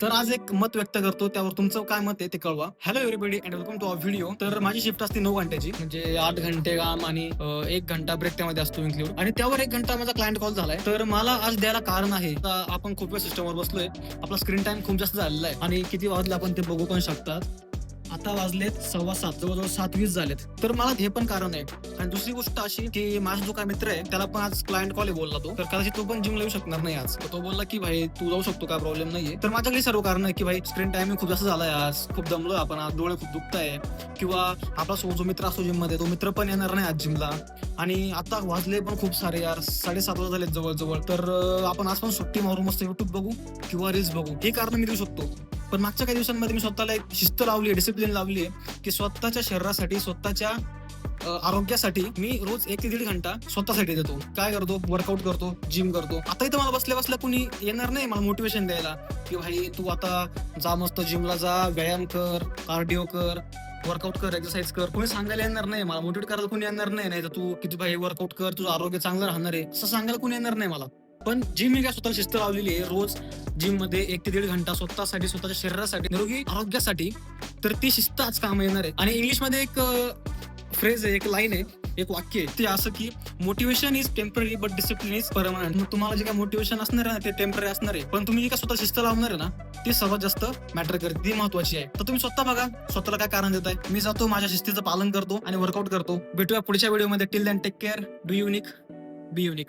तर आज एक मत व्यक्त करतो, त्यावर तुमचं काय मत आहे ते कळवा. Hello everybody and welcome to our video. तर माझी शिफ्ट असते 9 घंट्याची, म्हणजे 8 घंटे काम आणि 1 घंटा ब्रेक त्यामध्ये असतो इन्क्लूड. आणि त्यावर 1 घंटा माझा क्लायंट कॉल झालाय. तर मला आज द्यायला कारण आहे, आता आपण खूप वेळ सिस्टमवर बसलोय, आपला स्क्रीन टाइम खूप जास्त झालेला आहे आणि किती वाजले आपण ते बघू पण शकतात. आता वाजलेत 7:15, जवळजवळ 7:20 झालेत. तर मला हे पण कारण आहे. आणि दुसरी गोष्ट अशी की माझा जो काय मित्र आहे त्याला पण आज क्लायंट कॉल बोलला तो, तर कदाचित तो पण जिमला येऊ शकणार नाही आज. तर तो बोलला की भाई तू जाऊ शकतो, काय प्रॉब्लेम नाहीये. तर माझ्याकडे सर्व कारण आहे की भाई स्क्रीन टाइम खूप जास्त झालाय, आज खूप दमलोय आपण, आज डोळे खूप दुखताय, किंवा आपला जो मित्र असतो जिम मध्ये तो मित्र पण येणार नाही आज जिमला. आणि आता वाजले पण खूप सारे यार, 7:30 झालेत जवळजवळ. तर आपण आज पण सुट्टी मारून मस्त युट्यूब बघू किंवा रील्स बघू, हे कारण मी देऊ शकतो. पण मागच्या काही दिवसांमध्ये मी स्वतःला एक शिस्त लावली आहे, डिसिप्लिन लावली आहे की स्वतःच्या शरीरासाठी, स्वतःच्या आरोग्यासाठी मी रोज 1 ते 1.5 घंटा स्वतःसाठी देतो. काय करतो? वर्कआउट करतो, जिम करतो. आता इथं मला बसल्या बसल्या कुणी येणार नाही मला मोटिवेशन द्यायला की भाई तू आता जा, मस्त जिमला जा, व्यायाम कर, कार्डिओ कर, वर्कआउट कर, एक्सरसाइज कर. कोणी सांगायला येणार नाही मला, मोटिवेट करायला कोणी येणार नाही. नाही तर तू किती भाई वर्कआउट कर, तुझं आरोग्य चांगलं राहणार आहे, असं सांगायला कोणी येणार नाही मला. पण जिम मी काय स्वतःला शिस्त लावलेली आहे, रोज जिम मध्ये 1 ते 1.5 घंटा स्वतःसाठी, स्वतःच्या शरीरासाठी, निरोगी आरोग्यासाठी. तर ती शिस्त आज काम येणार आहे. आणि इंग्लिशमध्ये एक फ्रेज आहे, एक लाईन आहे, एक वाक्य आहे, ते असं की motivation is temporary but discipline is permanent. मग तुम्हाला जे काय मोटिवेशन असणार आहे ना, ते टेम्पररी असणार आहे, पण तुम्ही जे काय स्वतः शिस्त लावणार आहे ना, ती सर्वात जास्त मॅटर करते, ती महत्वाची आहे. तर तुम्ही स्वतः बघा, स्वतःला काय कारण देताय. मी जातो, माझ्या शिस्तीचं पालन करतो आणि वर्कआउट करतो. भेटूया पुढच्या व्हिडिओमध्ये. Till then take care, do unique, be unique.